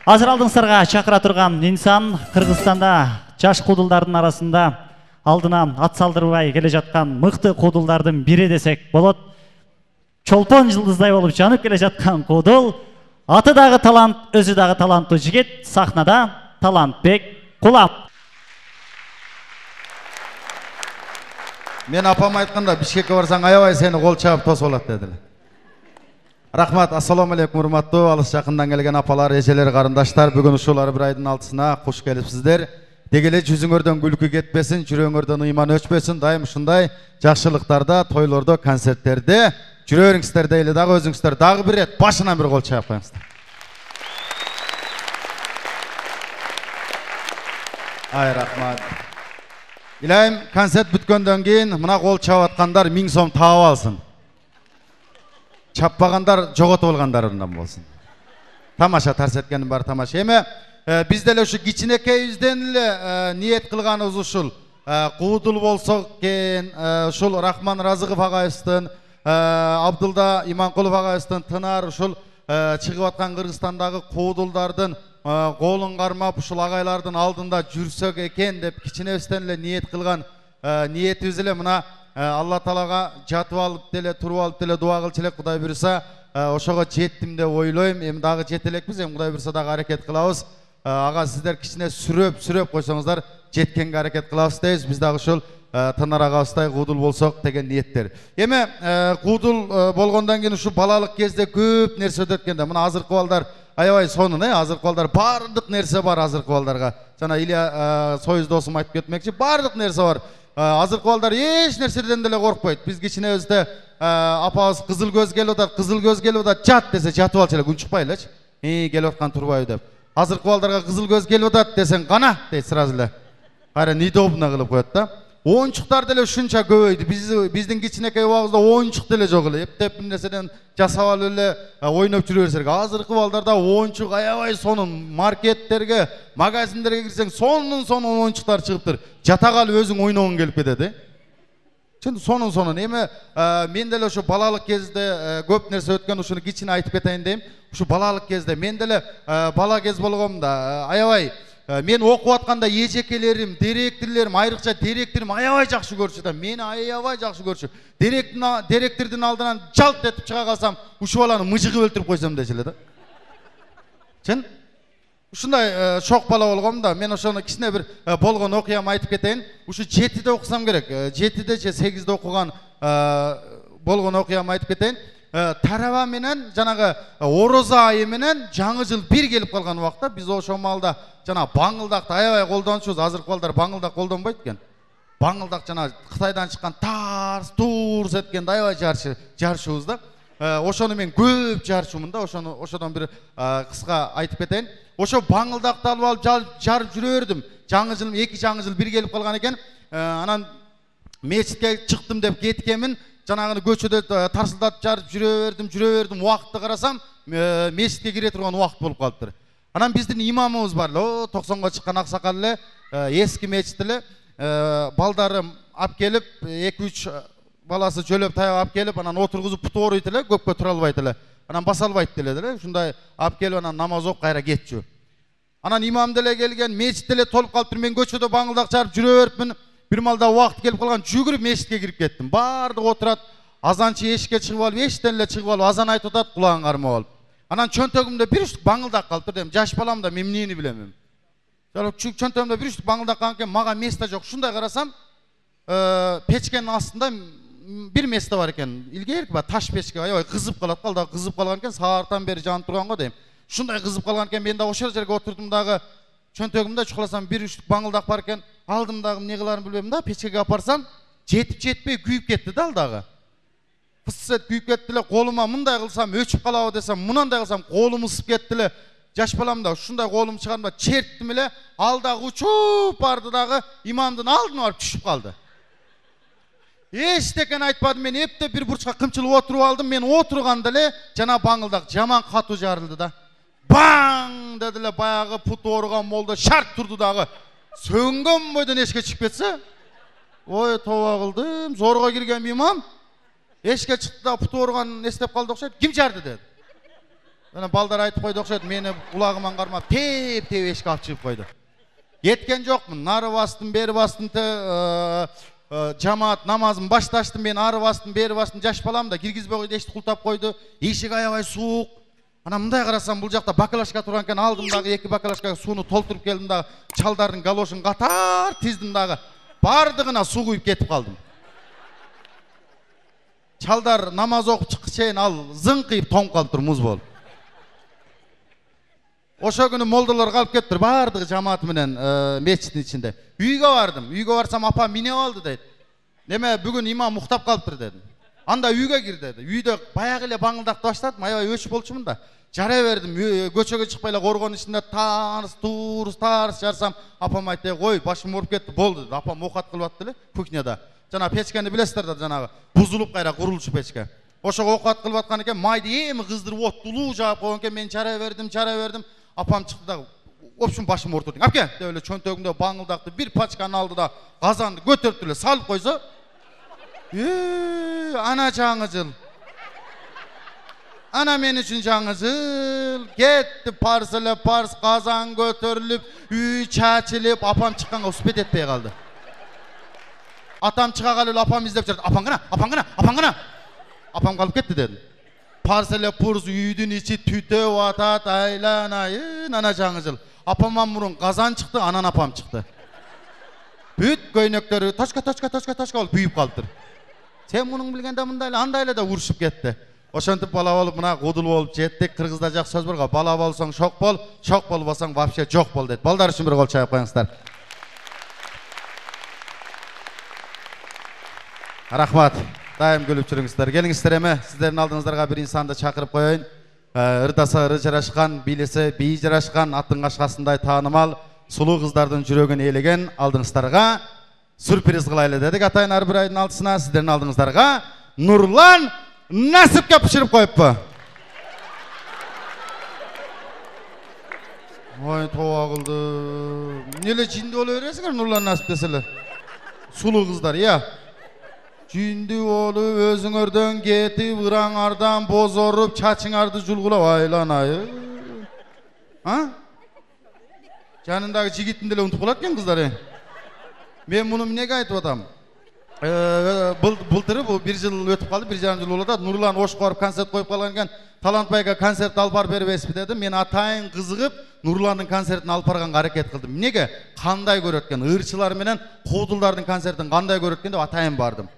Азыр алдыңыздарга чакыра турган инсан Кыргызстанда жаш куудулдардын арасында алдынан ат салдырбай келе жаткан мыкты куудулдардын бири десек болот. Чолпон жылдыздай болуп жанып келе жаткан куудул, аты дагы талант, өзү дагы таланттуу жигит, сахнада Талантбек Кулап. Мен апам айтканда Бишкекке барсаң аябай сени кол чабып тосуп алат дедилер. Рахмат, ассаламу алейкум, урматтуу алыс жакындан келген апалар, эжелер, карындаштар, бүгүн ушул бир айдын алтысына куш келипсиздер. Дегеле жүзүңөрдөн күлкү кетпесин, жүрөгүңөрдөн ыйман өчпөсүн, дайым ушундай жакшылыктарда, тойлордо, концерттерде жүрө бериңиздер дейли. Дагы өзүңүздөр дагы бир рет башынан бир кол чаап коюңуздар. Ай, рахмат. Илайым, концерт бүткөндөн кийин мына кол чаап аткандар 1000 сом таап алсын. Чаппагандар жоготуп алгандарынан болсун. Тамаша тарсеткенин бар тамаша. Эми биз деле ушу кичинекейибизден эле ниет кылганыбыз ушул. Куудул болсок экен, ушул Рахман Разыков агайыбыздын, Абдулда Иманкулов агайыбыздын тынар ушул чыгып аткан Кыргызстандагы куудулдардын колун кармап ушул агайлардын алдында жүрсөк экен деп кичинебизден эле ниет кылган ниетибиз эле мына Алла Таалага жатып алып деле, туруп алып деле дуа кылчу элек. Кудай буйруса ошого жеттим деп ойлойм. Эми дагы жете элекпиз, эми Кудай буйруса дагы аракет кылабыз. Ага сиздер кичине сүрөп койсоңуздар жеткенге аракет кылабыз дейбиз. Биз дагы ушул Тынар агабыздай куудул болсок деген ниеттер. Эми куудул болгондон кийин ушу балалык кезде көп нерсе өтөт экен да. Мына азыркы балдар аябай сонун, азыркы балдар баардык нерсе бар азыркы балдарга. Жана Илья Союз досум айтып кетмекчи, баардык нерсе бар. Азыркы балдар эч нерседен деле коркпойт. Биз кичинебизде апабыз кызыл көз келип атат, кызыл көз келип атат, жат десе жатып алчу эле, күн чыкпай элечи. Келип аткан турбайбы деп. Азыркы балдарга кызыл көз келип атат десең кана дейт сразу эле. Кайра неудобно кылып коет да. Оюнчуктар деле ушунча көбөйдү. Биздин кичинекей убагыбызда оюнчук деле жок эле. Эптеп бир нерседен жасап алып эле ойноп жүрө берсек. Азыркы балдарда оюнчук аябай сонун, маркеттерге, магазиндерге кирсең сонун оюнчуктар чыгыптыр. Жата калып өзүң ойногуң келип кетет. Чын сонун. Эми мен деле ошо балалык кезде көп нерсе өткөн, ушуну кичине айтып кетейин дейм. Ушу балалык кезде мен деле бала кез болгом да аябай мен окуп атканда эжекелерим, директорлорум, айрыкча директорум аябай жакшы көрчү да. Мени аябай жакшы көрчү. Директордун алдынан жалт этип чыга калсам, ушул баланы мыжыгып өлтүрүп койсом дечи эле да. Чын ушундай шок бала болгом да. Мен ошону кичине бир болгон окуямды айтып кетейин. Ушу 7-де окусам керек. 7-де же 8-де окуган болгон окуямды айтып кетейин. Тараба менен жанагы Ороза айы менен жаңы жыл бир келип калган убакта биз ошол маалда жана баңылдакты аябай колдончубуз. Азыркы балдар баңылдак колдонбойт экен. Баңылдак жана Кытайдан чыккан тарс турс эткенди аябай жарышыбыз да. Ошону мен көп жарышумун да. Ошодон бир кыска айтып кетейин. Ошо баңылдакты алып жарып жүрө бердим. Жаңы жыл, 2 жаңы жыл бир келип калган экен. Анан мечитке чыктым деп кеткемин. Жанагыны көчөдө тарсылдатып жарып жүрө бердим. Убакытты карасам, мечитке кире турган убакыт болуп калыптыр. Анан биздин имамыбыз бар эле, 90га чыккан аксакал эле, эски мечит эле, балдарым алып келип, 2-3 баласы жөлөп таяп алып келип, анан отургузуп пут ооруйт эле, көккө тура албайт эле. Анан баса албайт деле, ушундай алып келип анан намаз окуп кайра кетчү. Анан имам деле келген, мечит деле толуп калыптыр. Мен көчөдө баңылдак жарып жүрө берипмин. Бир малда убакыт келип калган, жүгүрүп мечитке кирип кеттим. Баардык отурат, азанчы эшикке чыгып алып, эшиктен эле чыгып алып, азан айтып атат, кулагын кармап алып. Анан чөнтөгүмдө бир үчтүк баңылдак калыптыр дем. Жаш балам да мен эмнени билем. Жана чөнтөгүмдө бир үчтүк баңылдак калган экен, мага место жок. Ушундай карасам, печкенин астында бир место бар экен. Илгерки ба таш печке аябай кызып калат, да кызып калган экен, сааттан бери жанып турган го дейм. Ушундай кызып калган экен, мен да ошол жерге отурдум дагы. Чөнтөгүмдө чукуласам бир үчтүк баңылдак бар экен. Алдым дагы эмне кыларын билбейм да, печкеге апарсам, жетпей күйүп кетти да ал дагы. Пыссет күйүп кетти эле, колума мындай кылсам өчүп калабы десем, мындай кылсам колум ысып кетти эле. Жаш балам да ушундай колум чыгармда черттим эле, ал дагы учуп барды дагы имамдын алдына барып түшүп калды. Эчтекен айтпадым, мен эптеп бир бурчка кымчылып отуруп алдым. Мен отурганда эле жана баңылдак жаман катуу жарылды да. Баң деди эле, баягы пут ооруган молдо шарт турду дагы. Сөнгөн бойдон эшикке чыгып кетсе, ой тоба кылдым, зорго кирген имам эшикке чыкты да пут ооруганын эстеп калды окшойт. Ким жарды деди. Ana balдар айтып қойды оқшайды, мені құлағыман қармап, теп ешкі алып шығып қойды. Кеткен жоқпын, нары бастым, бері бастым, жамаат намазын башташтым, мен ары бастым, бері бастым, жаш балам да киргизбей қойды, ешті құлтап қойды, ешік аябай суық. Ана мындай қарасам, бұл жақта бакалашка тұрған кен алдымдағы екі бакалашка суны толтырып келдім дағы, чалдардың галошын қатар тиздім дағы, бардығына су құйып кетіп қалдым. Чалдар намаз оқып шыққышайын, ал зыңқиып тоңып қалып тұр, мұз болып. Ошо күні молдалар қалып кетіп тұр, бардығы жамааты менен мечіттің ішінде. Үйге бардым, үйге барсам апа мине алды дейді. Неме бүгін имам мұқтап қалып тұр дедім. Анда үйге кір деді. Үйде баяғы эле баңылдақты баштадым, аябай өшіп болчумун да. Жарай бердім, көчөгө чыкпай эле коргон ичинде тарс жарсам, апам айтты, "Ой, башым ооруп кетти, болду" dedi. Апам окат кылып атты эле кухняда. Жана печкени билесиздер да, жанагы бузулуп кайра курулчу печке. Ошого окат кылып аткан экен, майды эми кыздырып оттулуу жаап койгон экен, мен жарай бердим. Апам чыкты да, "В общем, башым ооруп кетти. Апке" деп эле чөнтөгүндө баңылдакты бир пачканы алды да, казанды көтөрүп эле салып койсо, ана жаңы жыл. Ана мен үшін жаңы жыл. Кетті парс қазан көтөрүлүп, үй чачылып, апам чыкканга успет этпей калды. Атам чыга калып, апам издеп жүрдү. Апаң гана. Апам калып кетти дедим. Парс эле пурс үйдүн ичи түтөп атат, айланайын, ана жаңы жыл. Апаман мурун казан чыкты, анан апам чыкты. Бүт көйнөктөрү точка болуп күйүп калыптыр. Сен мунун билгенде мындай эле, андай эле да урушуп кетти. Ошентип бала болуп, мына кудул болуп жеттик. Кыргызда жак сөз бар, бала болсоң шок болбосоң вообще жок бол дейт. Балдар үчүн бир кол чайып коюңуздар. Рахмат. Дайым күлүп жүрүңүздөр. Келиңиздер эми, сиздердин алдыңыздарга бир инсанды чакырып коеюн. Ырдаса ыры жарашкан, бийлесе бий жарашкан, аттын кашкасындай таанымал, сулуу кыздардын жүрөгүн ээлеген алдыңыздарга сюрприз кылайлы дедик. Атайын ар бир айдын алтысына сиздердин алдыңыздарга Нурлан Насипке пиширип коюппу. Ой, тоба кылды. Эмне жинди боло бересиңер Нурлан Насип деселе? Сулуу кыздар, я. Жинди болуп, өзүңөрдөн кетип, ыраңардан бозоруп, чачыңарды жулгулап айланайын. Жанындагы жигитин деле унутуп калат экен кыздар. Мен муну эмнеге айтып атам? Былтыры бул 1 жыл өтүп калды, 1,5 жыл болуп атат. Нурлан Ошко барып концерт коюп калган экен. Талантбайга концерт алып барып бербесизби дедим. Мен атайын кызыгып, Нурландын концертин алып барганга аракет кылдым. Эмнеге? Кандай көрөт экен? Ырчылар менен куудулдардын концертин кандай көрөт экен деп атайын бардым.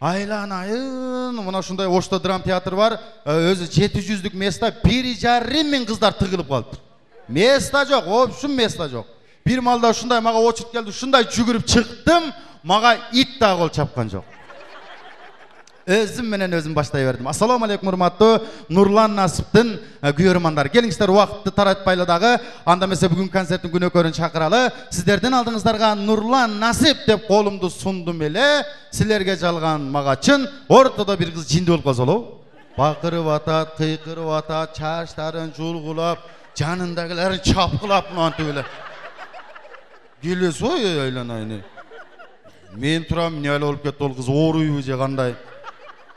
Айланайын, мына ушундай Ошто драм театр бар. Өзү 700'лүк места 1,5 миң кыздар тыгылып калыптыр. Места жок, общем места жок. Бир малда ушундай мага очередь келди, ушундай жүгүрүп чыктым. Мага ит да кол чапкан жок. Өзүм менен өзүм баштай бердим. Ассаламу алейкум, урматтуу Нурлан Насиптин күйөрмандар. Келиңиздер, убакытты таратпайлы дагы. Анда эмесе бүгүн концерттин күнөкөрүн чакыралы. Сиздердин алдыңыздарга Нурлан Насип деп колумду сундум эле. Силерге жалган мага чын. Ортодо бир кыз жинди болуп калса болобу? Бакырып атат, кыйкырып атат, чачтарын жулгулап, жанындагыларын чапкылап мынантип эле. Келес ой айланайын. Мен турам, эмне эле болуп кетти ол кыз, ооруйбу же кандай?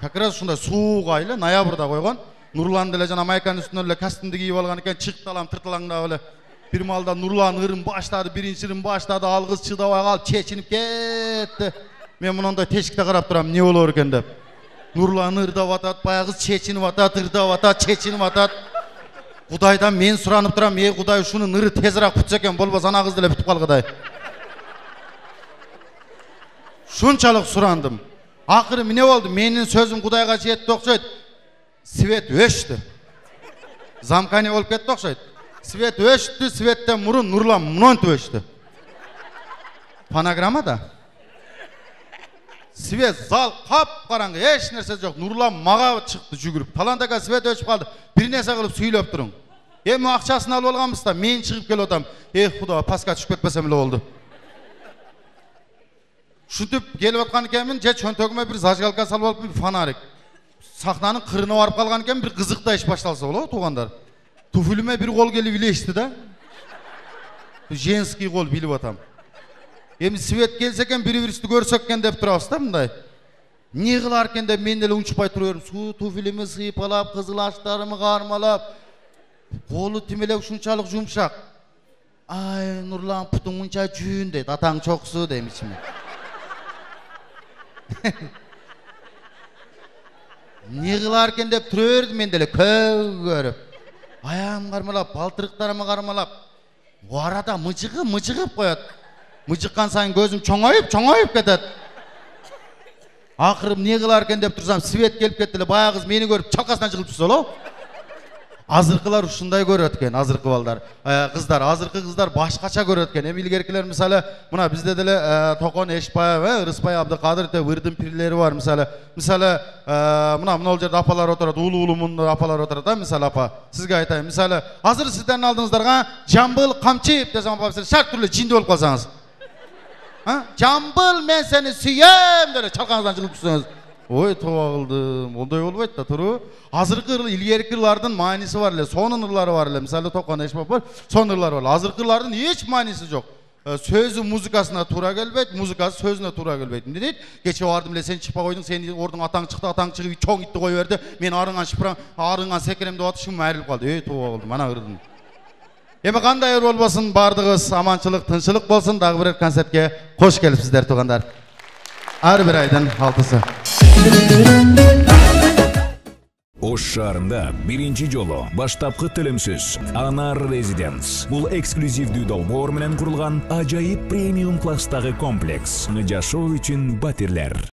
Как раз ушундай суук айлы ноябрда койгон. Нурлан деле жана майканын үстүнөн эле костюмду кийип алган экен, чыкталам тыртылаңдап эле. Бир малда Нурлан ырын баштады, биринчи ырын баштады, ал кыз чыдабай калып, чечинип кетти. Мен мындай тешикте карап турам, эмне болор экен деп. Нурлан ырдап атат, баягы чечинип атат, ырдап атат, чечинип атат. Кудайдан мен суранып турам, Кудай ушунун ыры тезирээк бүтсө экен, болбосо ана кыз деле бүтүп калгыдай. Шунчалык сурандым. Акыры эмне болду? Менин сөзүм Кудайга жетти окшойт. Свет өчтү. Замкание болуп кетти окшойт. Свет өчтү, светтен мурун Нурлан мынантип өчтү. Фонограмма да. Свет зал кап-караңгы, эч нерсе жок. Нурлан мага чыкты жүгүрүп. Талантага свет өчүп калды. Бир нерсе кылып сүйлөп туруң. Эми акчасын алып алганбыз да, мен чыгып келип атам. Куда, паска түшүп кетпесем эле болду. Шутуп келип аткан экенмин, же чөнтөгүмө бир зажигалка салып алып бир фонарик. Сахнанын кырына барып калган экен, бир кызыктай иш башталса болобу туугандар. Туфулуме бир кол келип илешти да. Женский кол билип атам. Эми свет келсе экен, бири-бирибизди көрсөк экен деп турабыз да мындай. Эмне кылар экен деп мен деле унчукпай тура бердим. Туфулуме сыйпалап, кызыл аштарымы кармалап. Kolu timelek şunçalık yumuşak. Ay Nurlan putun munça jüğün deydi. Atan çoksu demişim. Ne kılarken dep türürdüm men dele köv görüp. Ayağım karmalap, baltırıklarımı karmalap. O arada mıcıgıp koyat. Mıcıkkan sayın gözüm çoğayıp ketet. Akırım ne kılarken dep tursam Svet gelip kettiler. Bayağı kız beni görüp çalkasından çıkıp tutsa ola. Azırkılar uşunday görötken, azırkı ballar. Kızlar, azırkı kızlar başkaça görötken. Emilgerkiler misali, buna bizde dele Tokon Eşbaya ve Rıspaya Abdülkadir de vırdım pirleri var misali. Misali, buna olacak apalar oturat, ulumun apalar oturat da misali apa. Sizge aytayım, misali, hazır sizden aldığınızlarga Jambıl Kamçıyıp desem apa, şart türlü cindi olup kalsanız. Jambıl men seni süyem dele çalkanızdan çıkıp tutsanız. Oy toğaldım, onday olbaydı da turu. Hazırkı ilgerki yıllardan manisi var ile, son ırları var ile. Misali Tokon Eşbap var, son ırları var. Hazırkı yıllardan hiç manisi yok. Sözü muzikasına tura gelbeyt, muzikası sözüne tura gelbeyt. Ne deyit? Geçe vardım ile sen çıpa koydun, senin oradan atan çıkıp çoğun itti koy verdi. Men arıngan şıpıran, arıngan sekeremde atışım ayrılıp kaldı. Ey toğaldım, ana ırdım. Emi kanday er olmasın, bardığız, amançılık, tınçılık bolsun. Dağı bir konsertke hoş gelipsizler toğandar. Ar bir aydan 6'sı. Oş şаарында birinci жолу баштапкы төлөмсүз Anar Residence. Бул эксклюзивдүү долбоор менен курулган ажайып премиум класстагы комплекс. Жашоо үчүн батирлер.